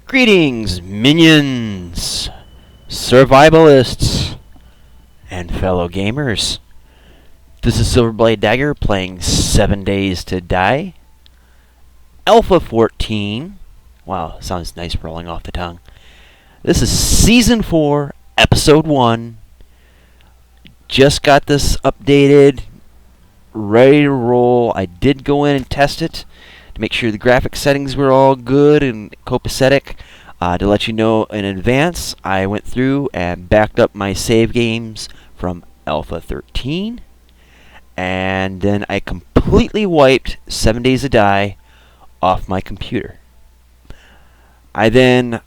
Greetings, minions, survivalists, and fellow gamers. This is Silverblade Dagger playing 7 Days to Die. Alpha 14. Wow, sounds nice rolling off the tongue. This is Season 4, Episode 1. Just got this updated, ready to roll. I did go in and test it to make sure the graphic settings were all good and copacetic. To let you know in advance, I went through and backed up my save games from Alpha 13. And then I completely wiped 7 Days to Die off my computer. I then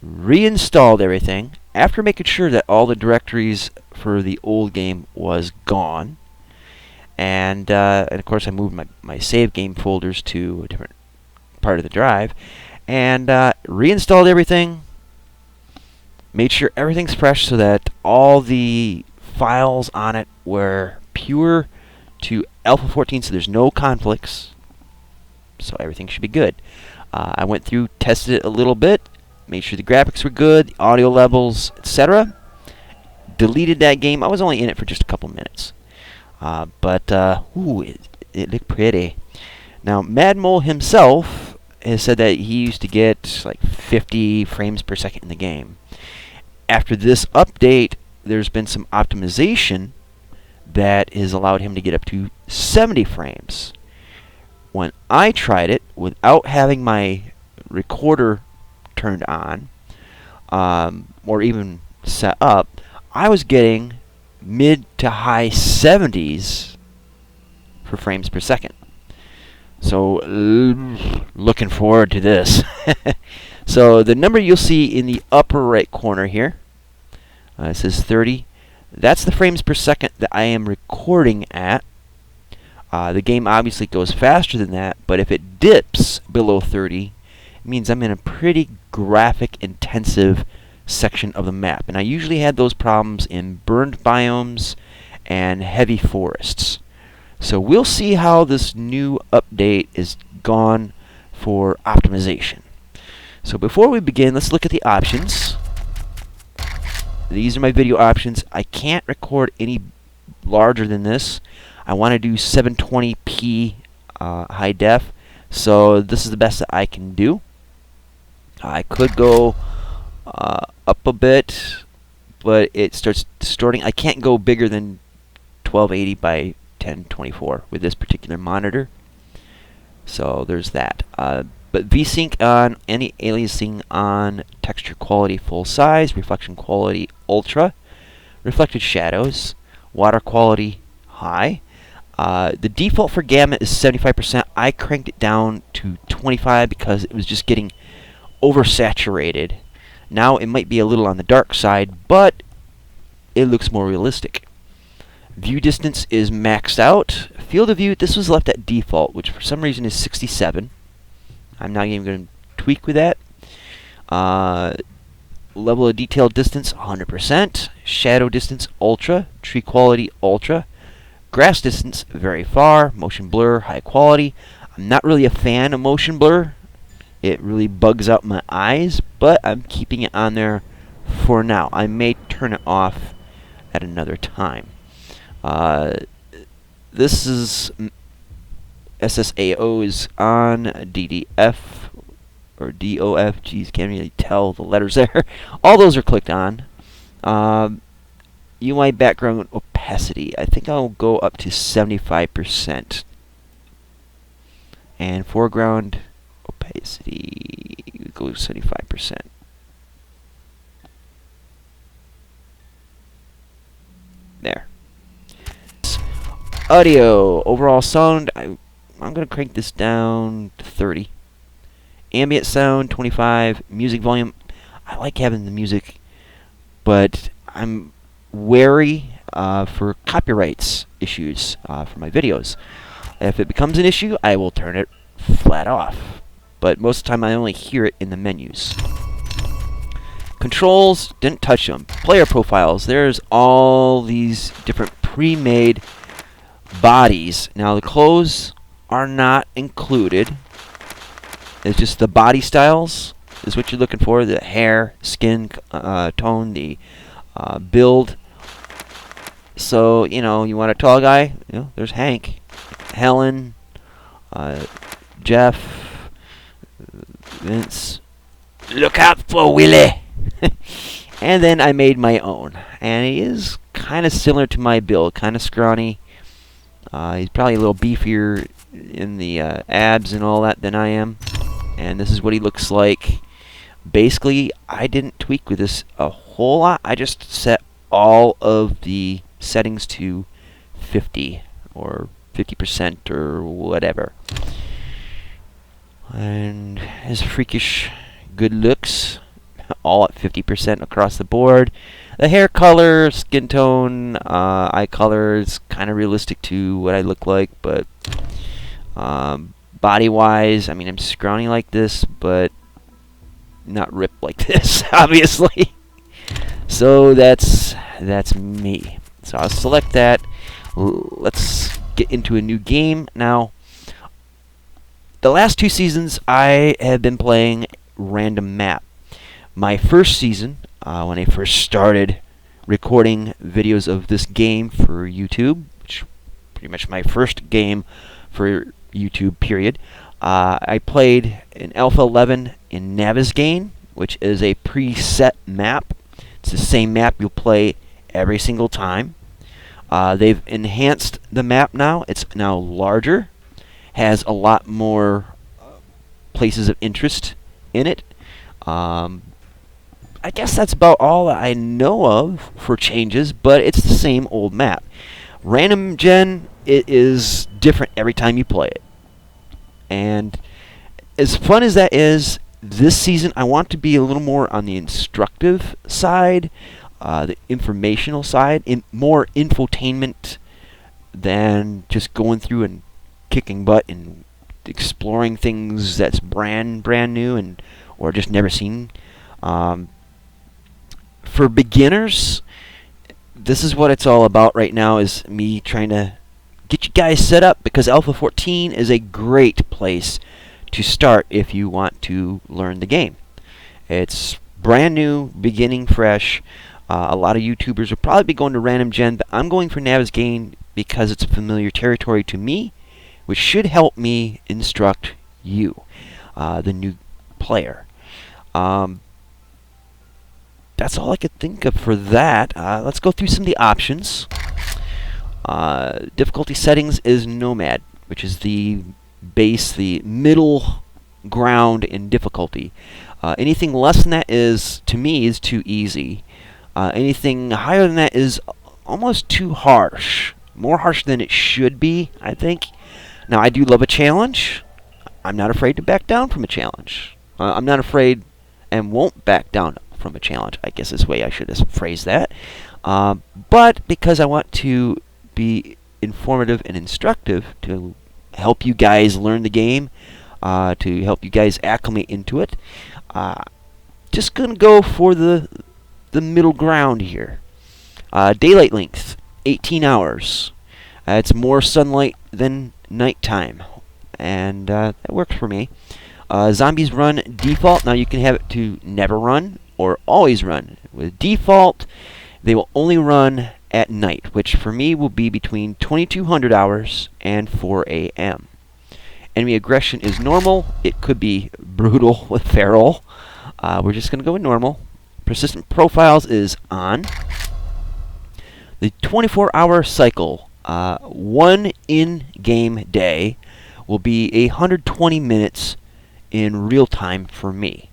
reinstalled everything after making sure that all the directories for the old game was gone. And of course I moved my save game folders to a different part of the drive. And reinstalled everything. Made sure everything's fresh so that all the files on it were pure to Alpha 14, so there's no conflicts. So everything should be good. I went through, tested it a little bit, made sure the graphics were good, the audio levels, etc. Deleted that game. I was only in it for just a couple minutes. Ooh, it looked pretty. Now, Mad Mole himself has said that he used to get like 50 frames per second in the game. After this update, there's been some optimization that has allowed him to get up to 70 frames. When I tried it without having my recorder turned on, or even set up, I was getting mid to high 70s for frames per second. So, looking forward to this. So, the number you'll see in the upper right corner here, it says 30. That's the frames per second that I am recording at. The game obviously goes faster than that, but if it dips below 30, it means I'm in a pretty graphic intensive section of the map. And I usually had those problems in burned biomes and heavy forests. So we'll see how this new update is gone for optimization. So before we begin, let's look at the options. These are my video options. I can't record any larger than this. I want to do 720p high def, so this is the best that I can do. I could go up a bit, but it starts distorting. I can't go bigger than 1280 by 1024 with this particular monitor. So there's that. But VSync on, any aliasing on, texture quality full size, reflection quality ultra, reflected shadows, water quality high. The default for gamma is 75%. I cranked it down to 25 because it was just getting oversaturated. Now it might be a little on the dark side, but it looks more realistic. View distance is maxed out. Field of view, this was left at default, which for some reason is 67. I'm not even going to tweak with that. Level of detail distance, 100%. Shadow distance, ultra. Tree quality, ultra. Grass distance, very far. Motion blur, high quality. I'm not really a fan of motion blur. It really bugs out my eyes, but I'm keeping it on there for now. I may turn it off at another time. This is SSAO is on, DDF or DOF. Geez, can't really tell the letters there. All those are clicked on. UI background opacity, I think I'll go up to 75%. And foreground opacity, go 75%. There. Audio, overall sound, I'm going to crank this down to 30. Ambient sound, 25. Music volume, I like having the music, but I'm wary for copyrights issues for my videos. If it becomes an issue, I will turn it flat off. But most of the time I only hear it in the menus. Controls, didn't touch them. Player profiles, there's all these different pre-made bodies. Now the clothes are not included. It's just the body styles. is what you're looking for. The hair, skin tone, the build. So, you know, you want a tall guy? You know, there's Hank, Helen, Jeff, Vince. Look out for Willie! And then I made my own. And he is kind of similar to my build, kind of scrawny. He's probably a little beefier in the abs and all that than I am. And this is what he looks like. Basically, I didn't tweak with this a whole lot. I just set all of the settings to 50 or 50% or whatever. And his freakish good looks, all at 50% across the board. The hair color, skin tone, eye color is kind of realistic to what I look like, but body-wise, I mean, I'm scrawny like this, but not ripped like this, obviously. So that's me. So I'll select that. Let's get into a new game now. The last 2 seasons, I have been playing random map. My first season, when I first started recording videos of this game for YouTube, which is pretty much my first game for YouTube, period, I played in Alpha 11 in Navezgane, which is a preset map. It's the same map you'll play every single time. They've enhanced the map now. It's now larger, has a lot more places of interest in it. I guess that's about all I know of for changes, but it's the same old map. Random Gen, it is different every time you play it. And as fun as that is, this season I want to be a little more on the instructive side, the informational side, more infotainment than just going through and kicking butt and exploring things that's brand new and or just never seen. For beginners, this is what it's all about right now, is me trying to get you guys set up, because Alpha 14 is a great place to start if you want to learn the game. It's brand new, beginning fresh. A lot of YouTubers will probably be going to Random Gen, but I'm going for Navezgane because it's a familiar territory to me, which should help me instruct you, the new player. That's all I could think of for that. Let's go through some of the options. Difficulty settings is Nomad, which is the base, the middle ground in difficulty. Anything less than that is, to me, is too easy. Anything higher than that is almost too harsh. More harsh than it should be, I think. Now, I do love a challenge. I'm not afraid to back down from a challenge. I'm not afraid and won't back down from a challenge. I guess is the way I should have phrased that. But because I want to be informative and instructive to help you guys learn the game, to help you guys acclimate into it, just going to go for the middle ground here. Daylight length, 18 hours. It's more sunlight than nighttime, and that works for me. Zombies run default. Now you can have it to never run or always run. With default, they will only run at night, which for me will be between 2200 hours and 4 a.m. Enemy aggression is normal. It could be brutal with feral. We're just going to go with normal. Persistent profiles is on. The 24-hour cycle, one in-game day, will be 120 minutes in real time for me.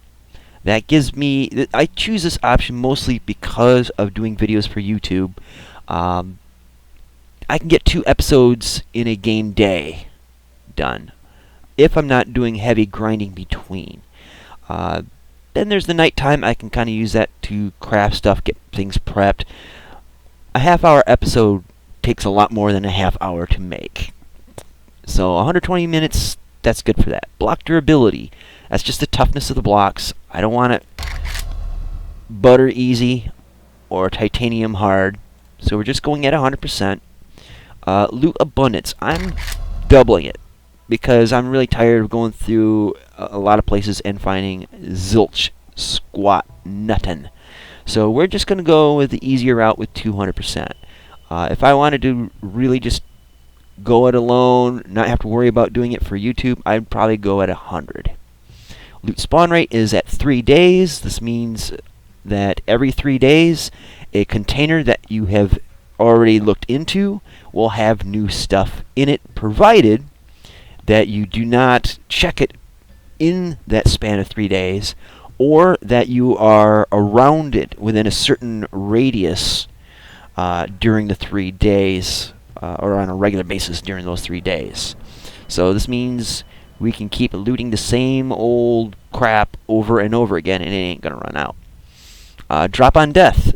That gives me, I choose this option mostly because of doing videos for YouTube. I can get 2 episodes in a game day done if I'm not doing heavy grinding between. Then there's the nighttime. I can kind of use that to craft stuff, get things prepped. A half-hour episode takes a lot more than a half hour to make. So 120 minutes, that's good for that. Block durability, that's just the toughness of the blocks. I don't want it butter easy or titanium hard, so we're just going at 100%. Loot abundance, I'm doubling it because I'm really tired of going through a lot of places and finding zilch squat nuttin'. So we're just going to go with the easier route with 200%. If I wanted to really just go it alone, not have to worry about doing it for YouTube, I'd probably go at 100. Loot spawn rate is at 3 days. This means that every 3 days, a container that you have already looked into will have new stuff in it, provided that you do not check it in that span of 3 days, or that you are around it within a certain radius during the 3 days, or on a regular basis during those 3 days. So this means we can keep looting the same old crap over and over again, and it ain't gonna run out. Drop on death.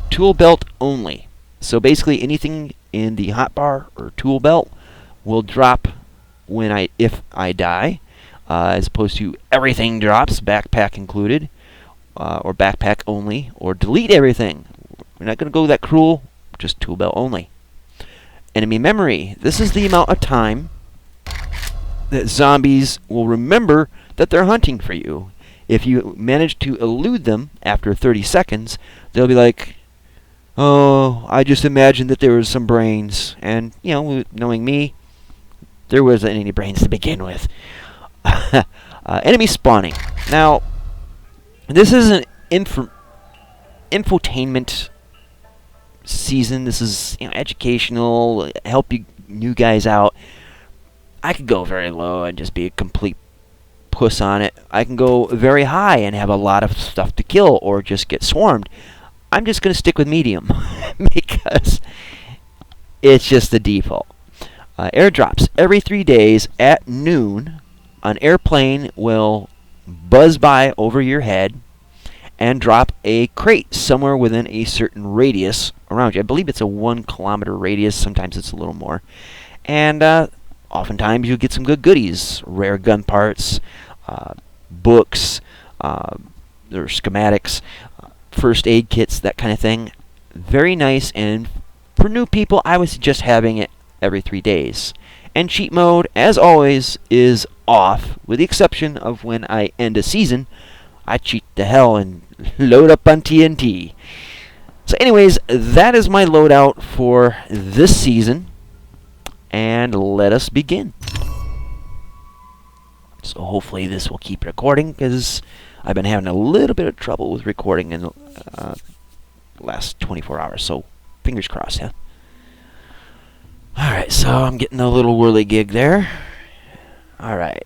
Tool belt only. So basically anything in the hotbar or tool belt will drop if I die, as opposed to everything drops, backpack included, or backpack only, or delete everything. We're not going to go that cruel, just tool belt only. Enemy memory. This is the amount of time that zombies will remember that they're hunting for you. If you manage to elude them after 30 seconds, they'll be like, oh, I just imagined that there was some brains. And, you know, knowing me, there wasn't any brains to begin with. Enemy spawning. Now, this is an infotainment season. This is, you know, educational, help you new guys out. I could go very low and just be a complete puss on it. I can go very high and have a lot of stuff to kill or just get swarmed. I'm just going to stick with medium because it's just the default. Airdrops. Every 3 days at noon, an airplane will buzz by over your head and drop a crate somewhere within a certain radius around you. I believe it's a 1 kilometer radius. Sometimes it's a little more. And oftentimes you'll get some good goodies. Rare gun parts, books, or schematics, first aid kits, that kind of thing. Very nice, and for new people, I would suggest having it every 3 days. And cheat mode, as always, is off, with the exception of when I end a season. I cheat the hell and load up on TNT. So anyways, that is my loadout for this season, and let us begin. So hopefully this will keep recording, because I've been having a little bit of trouble with recording in the last 24 hours, so fingers crossed, yeah? Alright, so I'm getting a little whirligig there. Alright.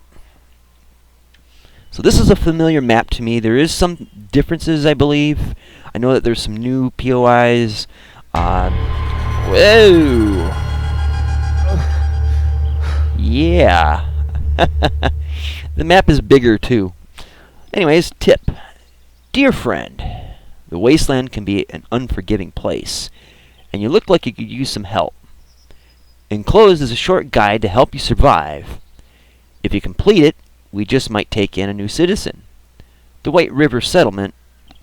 So this is a familiar map to me. There is some differences, I believe. I know that there's some new POIs. Whoa! Yeah. The map is bigger, too. Anyways, tip. Dear friend, the wasteland can be an unforgiving place, and you look like you could use some help. Enclosed is a short guide to help you survive. If you complete it, we just might take in a new citizen. The White River Settlement,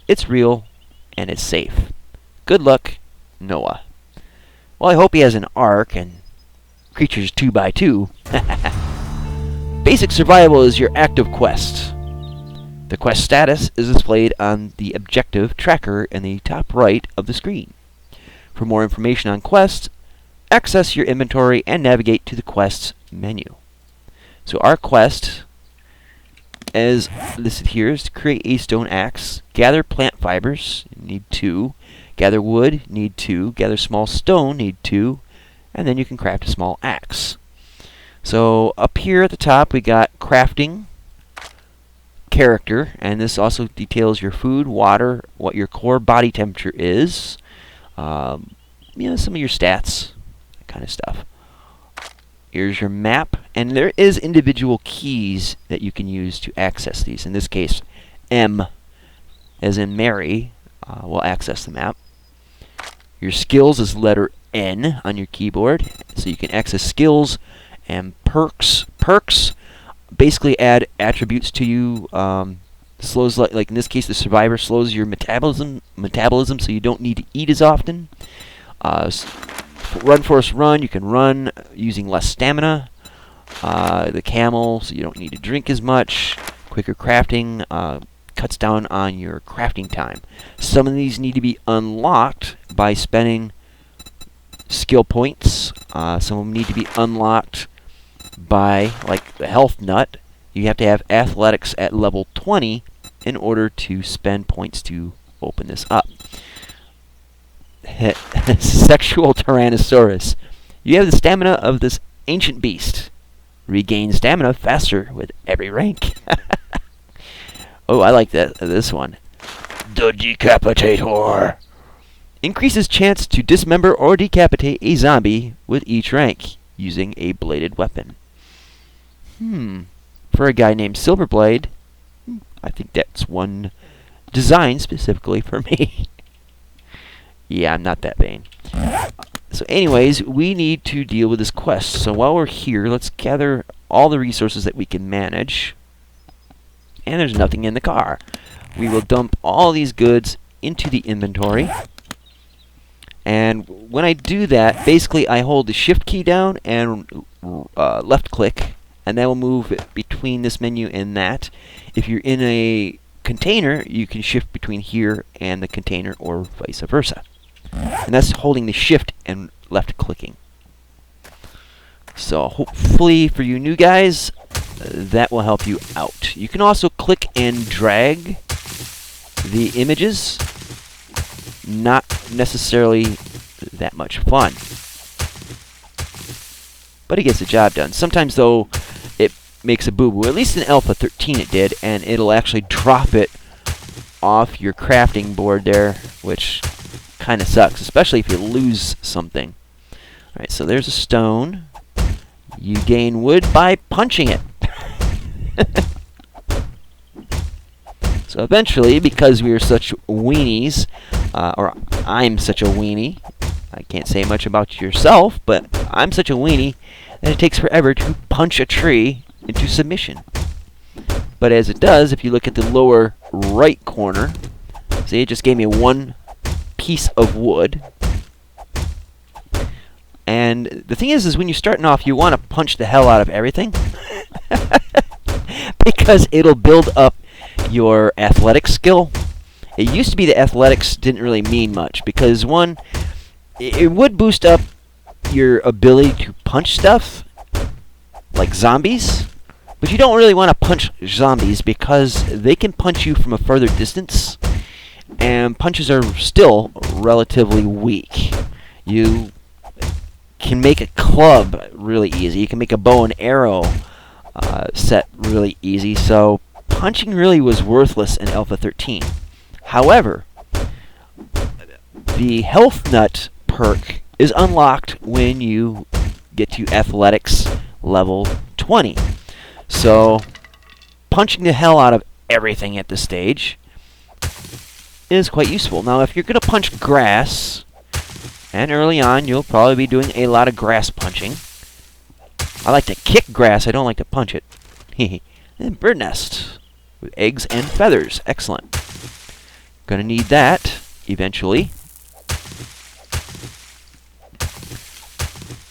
it's real, and it's safe. Good luck, Noah. Well, I hope he has an arc and creatures 2x2. Basic survival is your active quest. The quest status is displayed on the objective tracker in the top right of the screen. For more information on quests, access your inventory and navigate to the quests menu. So our quest, as listed here, is to create a stone axe, gather plant fibers, need 2, gather wood, need 2, gather small stone, need 2, and then you can craft a small axe. So up here at the top we got crafting, character, and this also details your food, water, what your core body temperature is, some of your stats, that kind of stuff. Here's your map, and there is individual keys that you can use to access these. In this case, M, as in Mary, will access the map. Your skills is letter N on your keyboard, so you can access skills and perks. Perks basically add attributes to you. Slows, like in this case, the survivor slows your metabolism, so you don't need to eat as often. Run, force, run. You can run using less stamina. The camel, so you don't need to drink as much. Quicker crafting cuts down on your crafting time. Some of these need to be unlocked by spending skill points. Some of them need to be unlocked by, like the health nut. You have to have athletics at level 20 in order to spend points to open this up. Sexual Tyrannosaurus. You have the stamina of this ancient beast. Regain stamina faster with every rank. Oh, I like this one. The Decapitator. Increases chance to dismember or decapitate a zombie with each rank using a bladed weapon. For a guy named Silverblade, I think that's one designed specifically for me. Yeah, I'm not that vain. So anyways, we need to deal with this quest. So while we're here, let's gather all the resources that we can manage. And there's nothing in the car. We will dump all these goods into the inventory. And when I do that, basically I hold the shift key down and left click, and that will move it between this menu and that. If you're in a container, you can shift between here and the container, or vice versa. And that's holding the shift and left clicking. So hopefully for you new guys, that will help you out. You can also click and drag the images. Not necessarily that much fun, but it gets the job done. Sometimes though, it makes a boo-boo. At least in Alpha 13 it did, and it'll actually drop it off your crafting board there, which kind of sucks, especially if you lose something. Alright, so there's a stone. You gain wood by punching it. So eventually, because we are such weenies, or I'm such a weenie, I can't say much about yourself, but I'm such a weenie that it takes forever to punch a tree into submission. But as it does, if you look at the lower right corner, see, it just gave me one piece of wood. And the thing is when you're starting off, you want to punch the hell out of everything. Because it'll build up your athletic skill. It used to be that athletics didn't really mean much, because one, it would boost up your ability to punch stuff, like zombies, but you don't really want to punch zombies because they can punch you from a further distance, and punches are still relatively weak. You can make a club really easy. You can make a bow and arrow set really easy, so punching really was worthless in Alpha 13. However, the health nut perk is unlocked when you get to athletics level 20. So punching the hell out of everything at this stage is quite useful. Now if you're going to punch grass, and early on you'll probably be doing a lot of grass punching. I like to kick grass, I don't like to punch it. And bird nest with eggs and feathers. Excellent. Gonna need that eventually.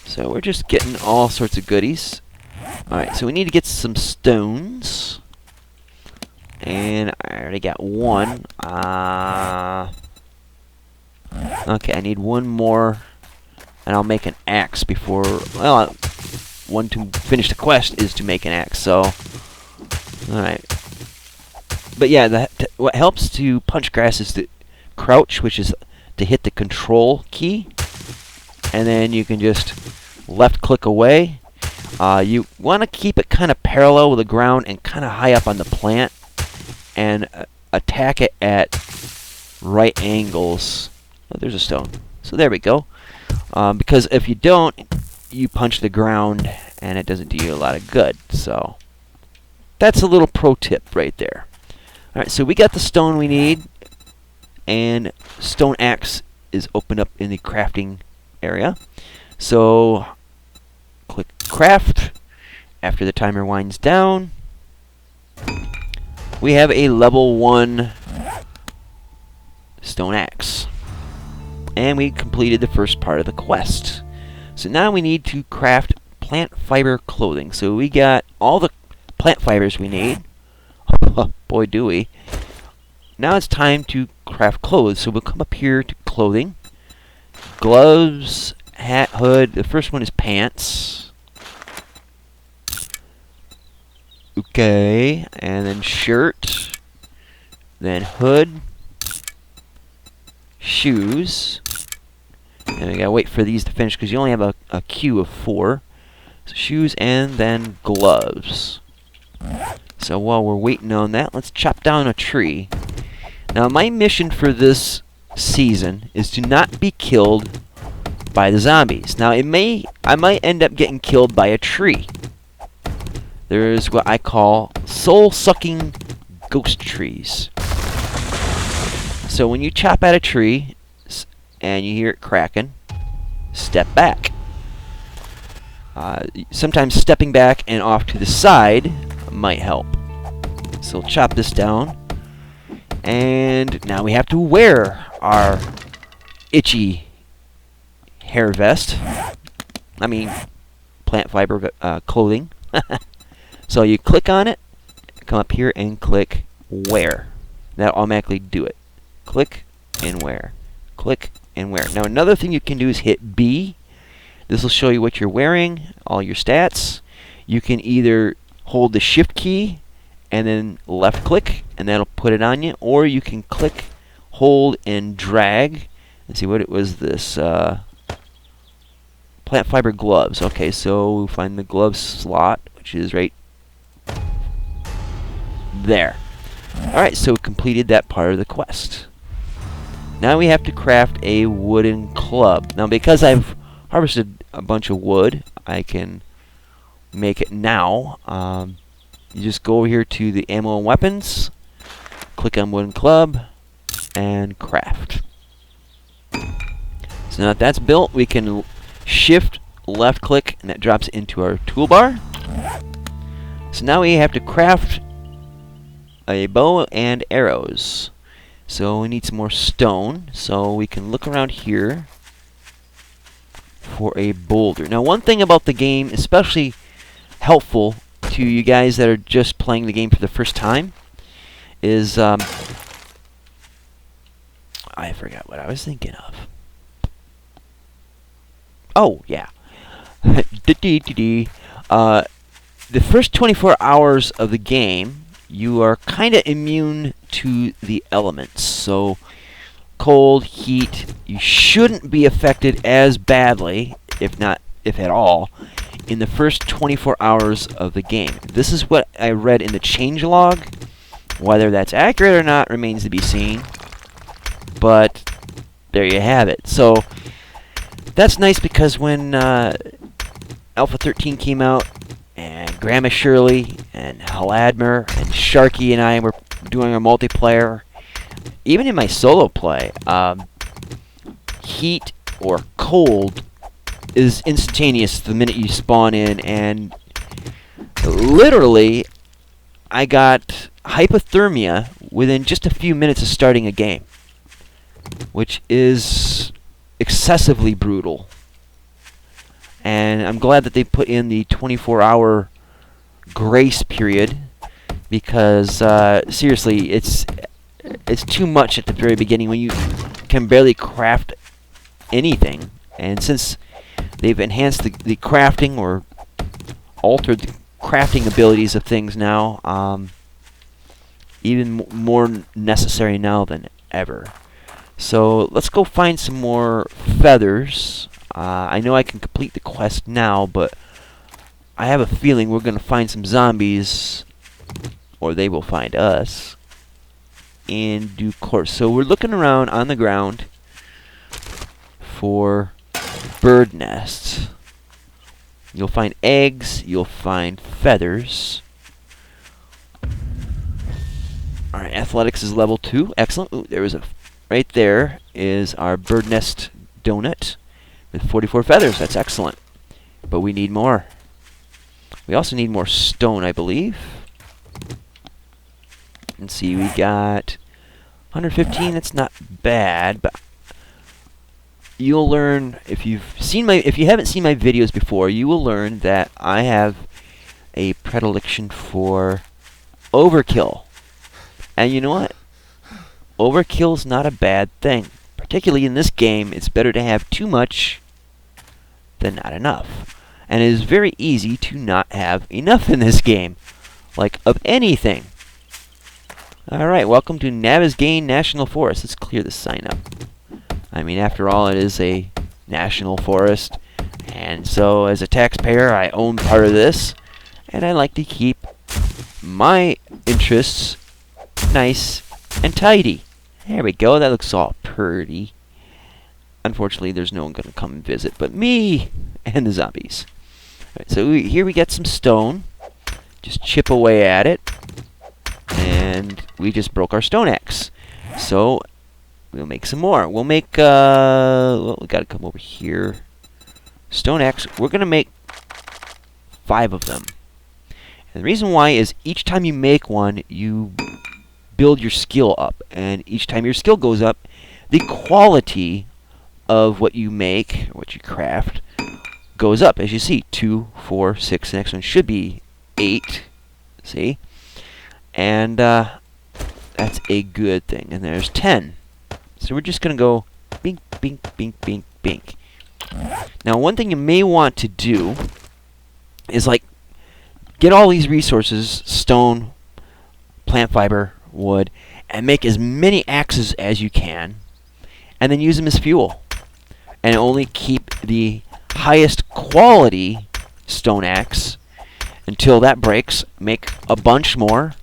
So we're just getting all sorts of goodies. Alright, so we need to get some stones. And I already got one. Okay, I need one more. And I'll make an axe before... Well, one to finish the quest is to make an axe, so... Alright. But yeah, what helps to punch grass is to crouch, which is to hit the control key. And then you can just left click away. You want to keep it kind of parallel with the ground and kind of high up on the plant. And attack it at right angles. Oh, there's a stone. So there we go. Because if you don't, you punch the ground and it doesn't do you a lot of good. So that's a little pro tip right there. Alright, so we got the stone we need, and stone axe is opened up in the crafting area. So click craft. After the timer winds down, we have a level 1 stone axe. And we completed the first part of the quest. So now we need to craft plant fiber clothing. So we got all the plant fibers we need. Boy, do we. Now it's time to craft clothes. So we'll come up here to clothing. Gloves, hat, hood. The first one is pants. Okay, and then shirt. Then hood. Shoes. And we gotta wait for these to finish because you only have a queue of 4. So shoes and then gloves. So while we're waiting on that, let's chop down a tree. Now my mission for this season is to not be killed by the zombies. Now I might end up getting killed by a tree. There's what I call soul-sucking ghost trees. So when you chop at a tree and you hear it cracking, step back. Sometimes stepping back and off to the side might help. So we'll chop this down. And now we have to wear our itchy hair vest. I mean, plant fiber clothing. So you click on it, come up here and click wear. That'll automatically do it. Click and wear. Click and wear. Now another thing you can do is hit B. This will show you what you're wearing, all your stats. You can either hold the shift key and then left click and that'll put it on you, or you can click, hold, and drag. Let's see what it was, this plant fiber gloves. Okay, so we'll find the glove slot, which is right there. Alright, so we completed that part of the quest. Now we have to craft a wooden club. Now because I've harvested a bunch of wood, I can make it now. You just go over here to the ammo and weapons, click on wooden club, and craft. So now that that's built, we can shift left click and that drops into our toolbar. So now we have to craft a bow and arrows. So we need some more stone, so we can look around here for a boulder. Now one thing about the game, especially helpful to you guys that are just playing the game for the first time, is I forgot what I was thinking of. Oh yeah. The first 24 hours of the game you are kind of immune to the elements. So cold, heat, you shouldn't be affected as badly, if at all, in the first 24 hours of the game. This is what I read in the changelog. Whether that's accurate or not remains to be seen. But there you have it. So that's nice because when Alpha 13 came out, and Grandma Shirley and Haladmer and Sharky and I were doing our multiplayer, even in my solo play, heat or cold is instantaneous the minute you spawn in, and literally I got hypothermia within just a few minutes of starting a game, which is excessively brutal. And I'm glad that they put in the 24-hour grace period, because seriously, it's too much at the very beginning when you can barely craft anything. And since they've enhanced the crafting or altered the crafting abilities of things now, even more necessary now than ever. So let's go find some more feathers. I know I can complete the quest now, but I have a feeling we're going to find some zombies, or they will find us, in due course. So we're looking around on the ground for bird nests. You'll find eggs, you'll find feathers. Alright, athletics is level 2. Excellent. Ooh, there was a... Right there is our bird nest donut with 44 feathers. That's excellent. But we need more. We also need more stone, I believe. Let's see, we got 115. That's not bad, but you'll learn, if you haven't seen my videos before, you will learn that I have a predilection for overkill. And you know what? Overkill's not a bad thing. Particularly in this game, it's better to have too much than not enough. And it is very easy to not have enough in this game. Like, of anything. Alright, welcome to Navezgane National Forest. Let's clear this sign up. I mean, after all, it is a national forest. And so, as a taxpayer, I own part of this. And I like to keep my interests nice and tidy. There we go, that looks all pretty. Unfortunately, there's no one going to come and visit but me and the zombies. Right, so here we get some stone. Just chip away at it. And we just broke our stone axe. So, we'll make some more. We'll make, well, we got to come over here. Stone axe, we're going to make 5 of them. And the reason why is each time you make one, you build your skill up. And each time your skill goes up, the quality of what you make, what you craft, goes up. As you see, 2, 4, 6. The next one should be 8. See? And that's a good thing. And there's 10. So we're just going to go bink, bink, bink, bink, bink. Now, one thing you may want to do is, like, get all these resources, stone, plant fiber, wood, and make as many axes as you can, and then use them as fuel. And only keep the highest quality stone axe until that breaks. Make a bunch more,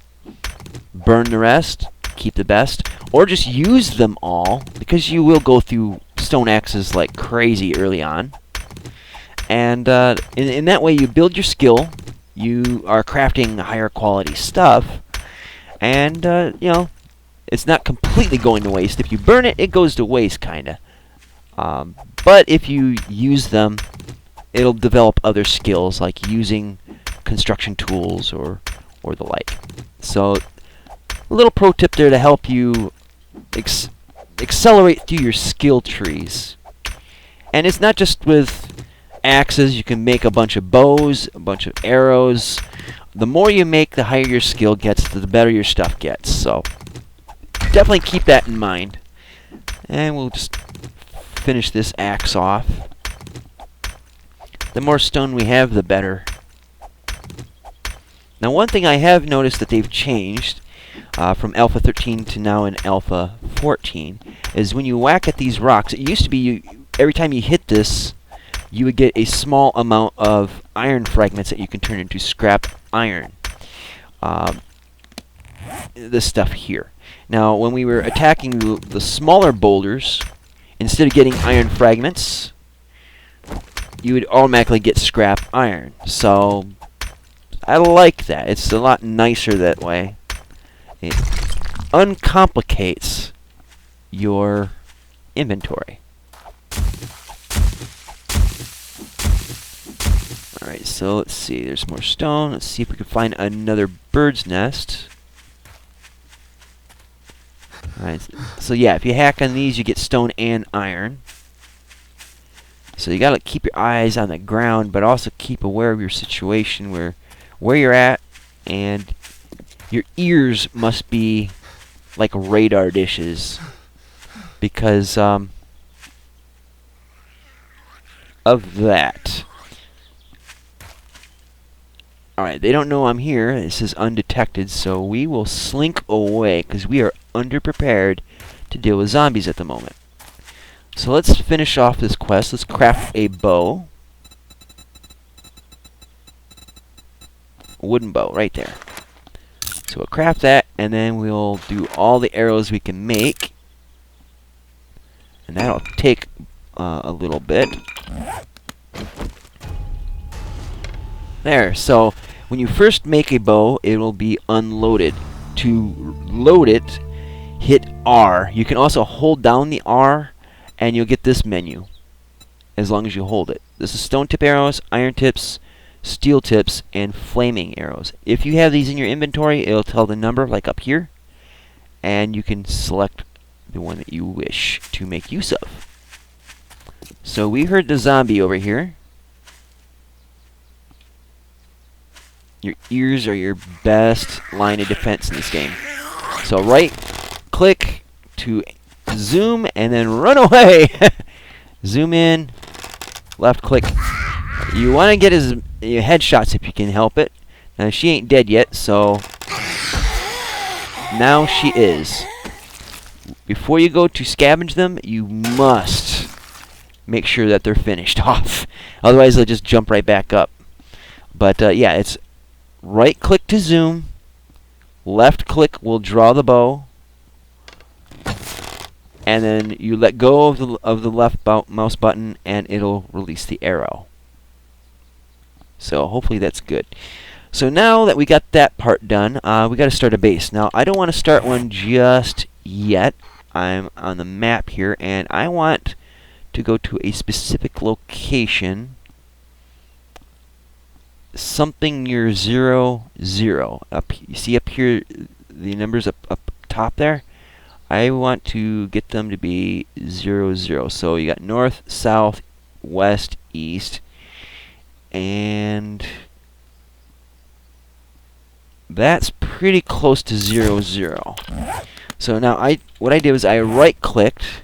burn the rest, keep the best, or just use them all, because you will go through stone axes like crazy early on. And in that way, you build your skill. You are crafting higher quality stuff, and you know, it's not completely going to waste. If you burn it, it goes to waste, kinda. But if you use them, it'll develop other skills like using construction tools or the like. So, a little pro tip there to help you accelerate through your skill trees. And it's not just with axes. You can make a bunch of bows, a bunch of arrows. The more you make, the higher your skill gets, the better your stuff gets. So definitely keep that in mind. And we'll just finish this axe off. The more stone we have, the better. Now, one thing I have noticed that they've changed from Alpha 13 to now in Alpha 14 is when you whack at these rocks. It used to be every time you hit this, you would get a small amount of iron fragments that you can turn into scrap iron. This stuff here. Now, when we were attacking the smaller boulders, instead of getting iron fragments, you would automatically get scrap iron. So, I like that. It's a lot nicer that way. It uncomplicates your inventory. Alright, so let's see. There's more stone. Let's see if we can find another bird's nest. Alright, so yeah, if you hack on these, you get stone and iron. So you gotta keep your eyes on the ground, but also keep aware of your situation, where you're at, and your ears must be like radar dishes, because of that. Alright, they don't know I'm here. This is undetected, so we will slink away, because we are underprepared to deal with zombies at the moment. So let's finish off this quest. Let's craft a bow. A wooden bow, right there. So we'll craft that, and then we'll do all the arrows we can make. And that'll take a little bit. There, so when you first make a bow, it will be unloaded. To load it, hit R. You can also hold down the R, and you'll get this menu, as long as you hold it. This is stone tip arrows, iron tips, steel tips, and flaming arrows. If you have these in your inventory, it'll tell the number, like up here, and you can select the one that you wish to make use of. So we heard the zombie over here. Your ears are your best line of defense in this game. So right click to zoom and then run away. Zoom in, left click. You want to get his headshots if you can help it. Now she ain't dead yet, so now she is. Before you go to scavenge them, you must make sure that they're finished off. Otherwise, they'll just jump right back up. But yeah, it's right click to zoom. Left click will draw the bow. And then you let go of the left mouse button, and it'll release the arrow. So hopefully that's good. So now that we got that part done, we got to start a base. Now I don't want to start one just yet. I'm on the map here, and I want to go to a specific location. Something near 0, 0. You see up here the numbers up top there? I want to get them to be 0, 0. So you got north, south, west, east, and that's pretty close to 0, 0. So now what I did was I right clicked.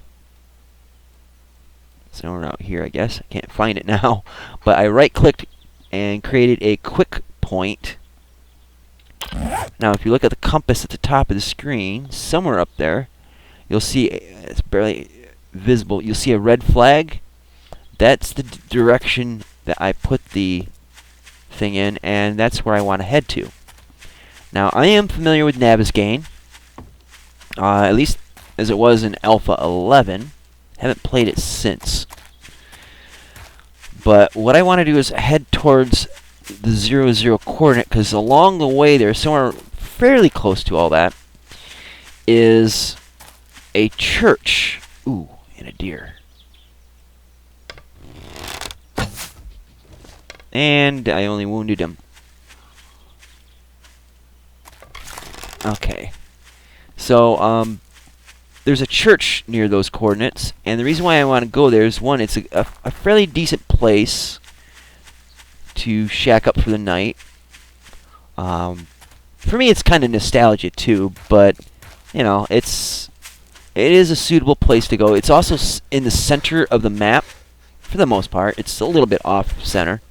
So we're out here, I guess. I can't find it now. But I right clicked and created a quick point. Now if you look at the compass at the top of the screen, somewhere up there, you'll see, it's barely visible, you'll see a red flag. That's the direction that I put the thing in, and that's where I want to head to. Now I am familiar with Navezgane, at least as it was in Alpha 11. Haven't played it since. But what I want to do is head towards the 0, 0 coordinate, because along the way there, somewhere fairly close to all that, is a church. Ooh, and a deer. And I only wounded him. Okay. So, there's a church near those coordinates, and the reason why I want to go there is, one, it's a fairly decent place to shack up for the night. For me, it's kind of nostalgia too, but you know, it is a suitable place to go. It's also in the center of the map, for the most part. It's a little bit off center,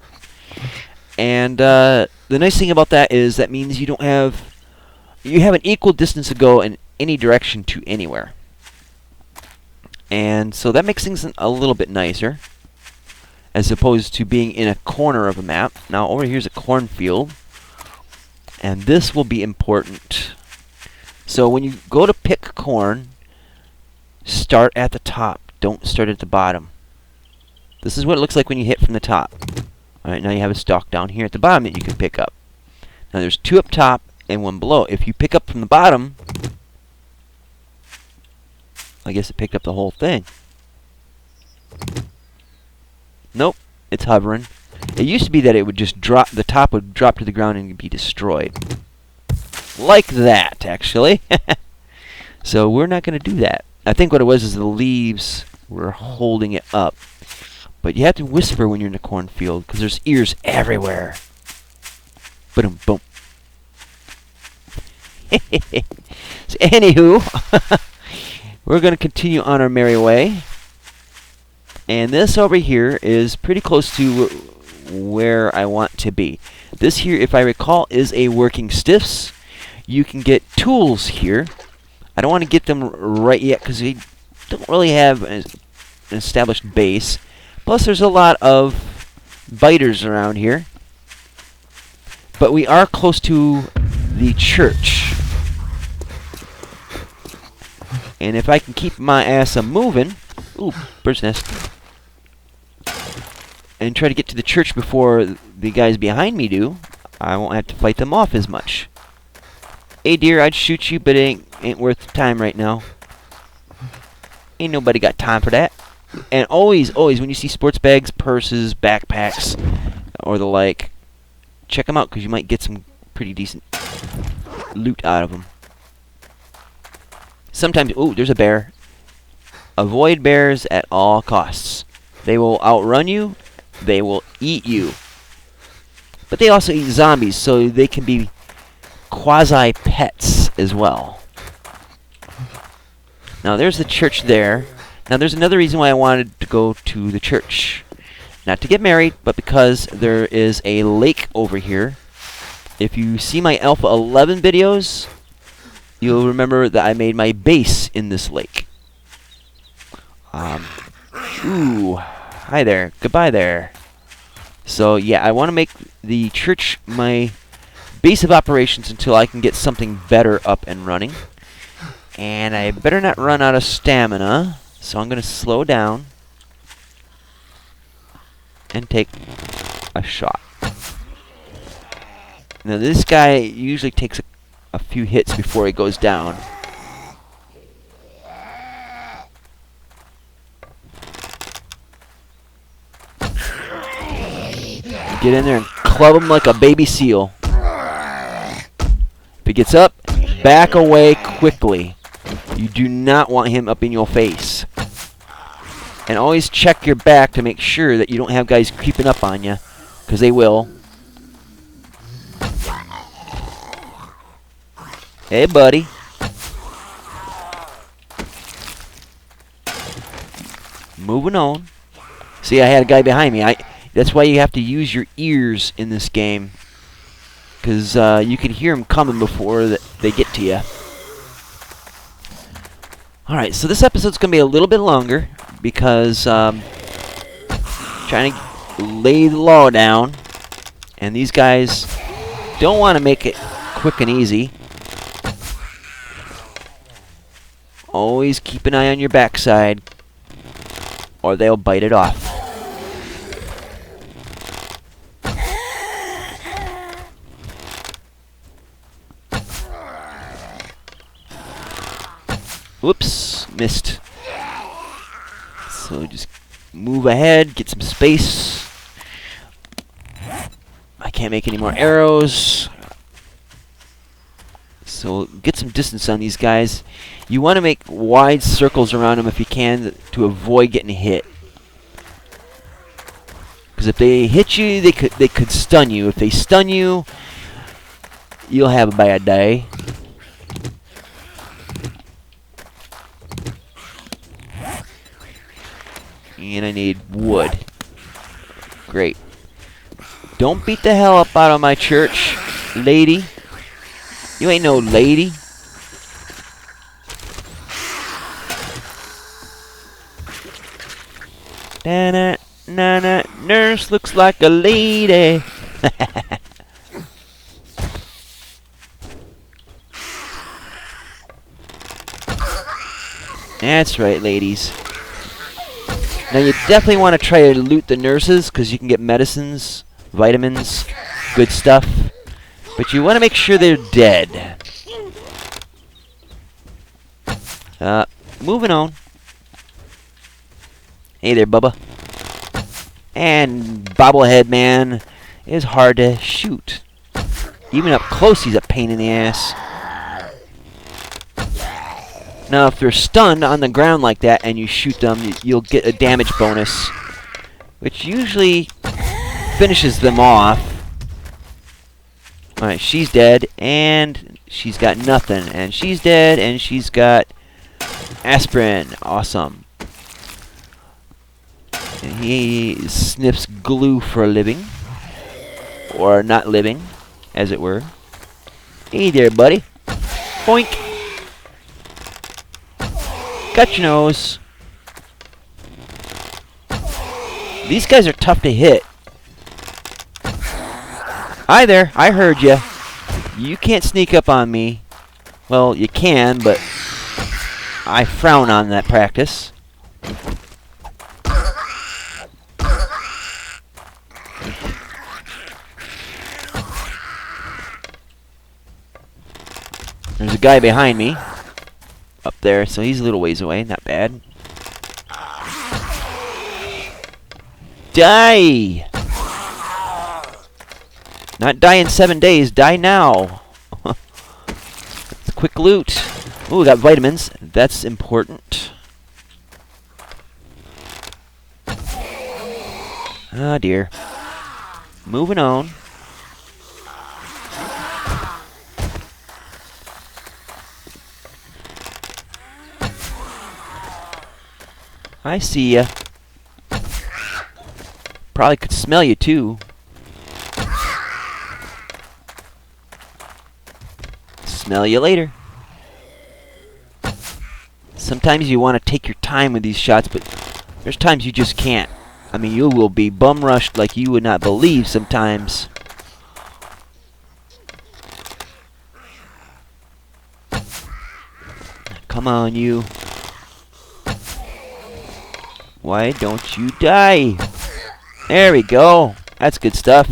and the nice thing about that is that means you have an equal distance to go in any direction to anywhere. And so that makes things a little bit nicer, as opposed to being in a corner of a map. Now over here's a cornfield, and this will be important. So when you go to pick corn, start at the top. Don't start at the bottom. This is what it looks like when you hit from the top. Alright, now you have a stalk down here at the bottom that you can pick up. Now there's 2 up top and 1 below. If you pick up from the bottom, I guess it picked up the whole thing. Nope, it's hovering. It used to be that it would just drop, the top would drop to the ground and be destroyed. Like that, actually. So we're not going to do that. I think what it was is the leaves were holding it up. But you have to whisper when you're in a cornfield, because there's ears everywhere. Boom, boom. So, anywho, we're going to continue on our merry way. And this over here is pretty close to where I want to be. This here, if I recall, is a working stiffs. You can get tools here. I don't want to get them right yet because we don't really have an established base. Plus, there's a lot of biters around here. But we are close to the church. And if I can keep my ass a-moving... Ooh, bird's nest. And try to get to the church before the guys behind me do, I won't have to fight them off as much. Hey dear, I'd shoot you, but it ain't worth the time right now. Ain't nobody got time for that. And always, always, when you see sports bags, purses, backpacks, or the like, check them out, because you might get some pretty decent loot out of them. Sometimes, ooh, there's a bear. Avoid bears at all costs. They will outrun you. They will eat you. But they also eat zombies, so they can be quasi-pets as well. Now, there's the church there. Now, there's another reason why I wanted to go to the church. Not to get married, but because there is a lake over here. If you see my Alpha 11 videos, you'll remember that I made my base in this lake. Ooh, hi there. Goodbye there. So, yeah, I want to make the church my base of operations until I can get something better up and running. And I better not run out of stamina, so I'm going to slow down and take a shot. Now, this guy usually takes a few hits before he goes down. Get in there and club him like a baby seal. If he gets up, back away quickly. You do not want him up in your face. And always check your back to make sure that you don't have guys creeping up on you, because they will. Hey, buddy. Moving on. See, I had a guy behind me. That's why you have to use your ears in this game, because you can hear them coming before they get to you. Alright, so this episode's going to be a little bit longer, because trying to lay the law down, and these guys don't want to make it quick and easy. Always keep an eye on your backside, or they'll bite it off. Whoops, missed. So just move ahead, get some space. I can't make any more arrows. So get some distance on these guys. You want to make wide circles around them if you can to avoid getting hit. Because if they hit you, they could stun you. If they stun you, you'll have a bad day. And I need wood. Great. Don't beat the hell up out of my church, lady. You ain't no lady. Na na na, nurse looks like a lady. That's right, ladies. Now you definitely want to try to loot the nurses, because you can get medicines, vitamins, good stuff. But you want to make sure they're dead. Moving on. Hey there, Bubba. And Bobblehead Man is hard to shoot. Even up close, he's a pain in the ass. Now, if they're stunned on the ground like that and you shoot them, you'll get a damage bonus, which usually finishes them off. Alright, she's dead, and she's got nothing. And she's dead, and she's got aspirin. Awesome. And he sniffs glue for a living. Or not living, as it were. Hey there, buddy. Boink. Got your nose. These guys are tough to hit. Hi there, I heard you. You can't sneak up on me. Well, you can, but I frown on that practice. There's a guy behind me. Up there, so he's a little ways away, not bad. Die! Not die in 7 days, die now! Quick loot. Ooh, we got vitamins. That's important. Ah, dear. Moving on. I see ya. Probably could smell you, too. Smell you later. Sometimes you want to take your time with these shots, but there's times you just can't. I mean, you will be bum rushed like you would not believe sometimes. Come on, you. Why don't you die? There we go. That's good stuff.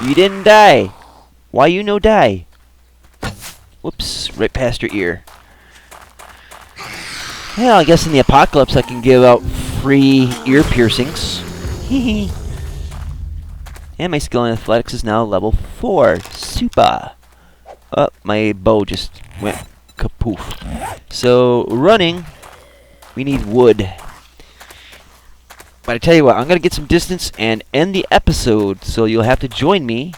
You didn't die. Why you no die? Whoops, right past your ear. Well, I guess in the apocalypse I can give out free ear piercings. Hee hee. And my skill in athletics is now level 4. Super. Oh, my bow just went kapoof. So, running, we need wood. But I tell you what, I'm going to get some distance and end the episode. So you'll have to join me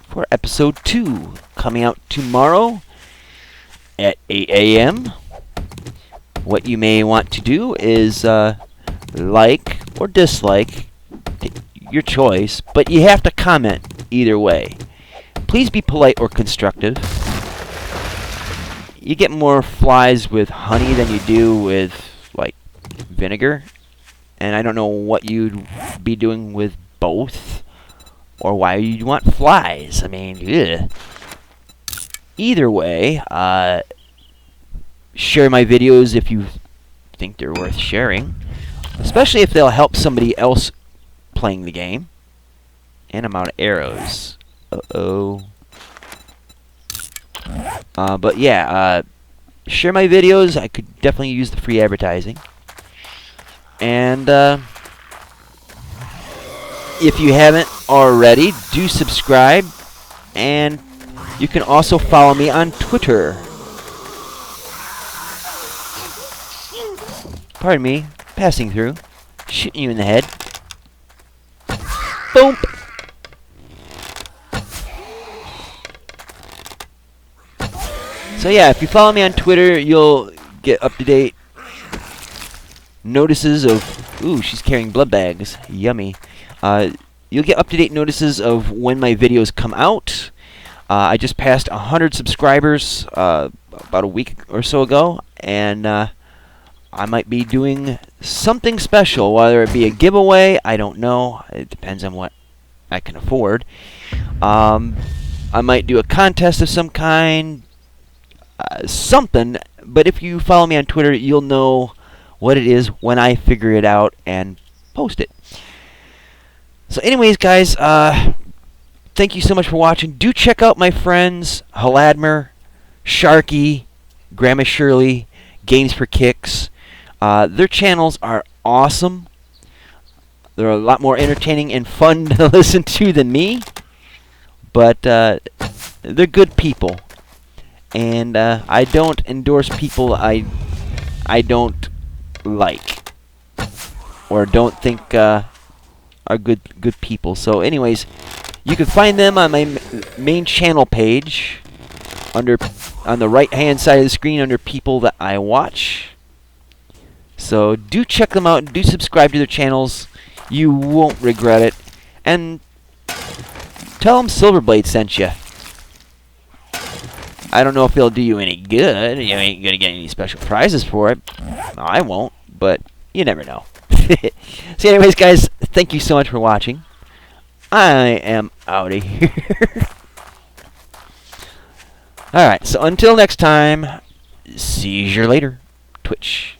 for episode 2. Coming out tomorrow at 8 a.m. What you may want to do is like or dislike, your choice, but you have to comment either way. Please be polite or constructive. You get more flies with honey than you do with, like, vinegar. And I don't know what you'd be doing with both, or why you'd want flies. I mean, ugh. Either way, share my videos if you think they're worth sharing, especially if they'll help somebody else playing the game. And I'm out of arrows. Uh-oh. But yeah, share my videos. I could definitely use the free advertising. And if you haven't already, do subscribe. And you can also follow me on Twitter. Pardon me, passing through. Shooting you in the head. Boom! So yeah, if you follow me on Twitter, you'll get up-to-date notices of... Ooh, she's carrying blood bags. Yummy. You'll get up-to-date notices of when my videos come out. I just passed 100 subscribers about a week or so ago, and I might be doing something special, whether it be a giveaway, I don't know. It depends on what I can afford. I might do a contest of some kind, something, but if you follow me on Twitter, you'll know what it is when I figure it out and post it. So anyways, guys, thank you so much for watching. Do check out my friends, Haladmer, Sharky, Grandma Shirley, Games for Kicks. Their channels are awesome. They're a lot more entertaining and fun to listen to than me. But they're good people. And I don't endorse people I don't like or don't think are good people. So anyways, you can find them on my main channel page on the right hand side of the screen under people that I watch. So do check them out and do subscribe to their channels. You won't regret it. And tell them Silverblade sent you. I don't know if it'll do you any good. You ain't gonna get any special prizes for it. I won't, but you never know. So anyways, guys, thank you so much for watching. I am out of here. Alright, so until next time, see you later. Twitch.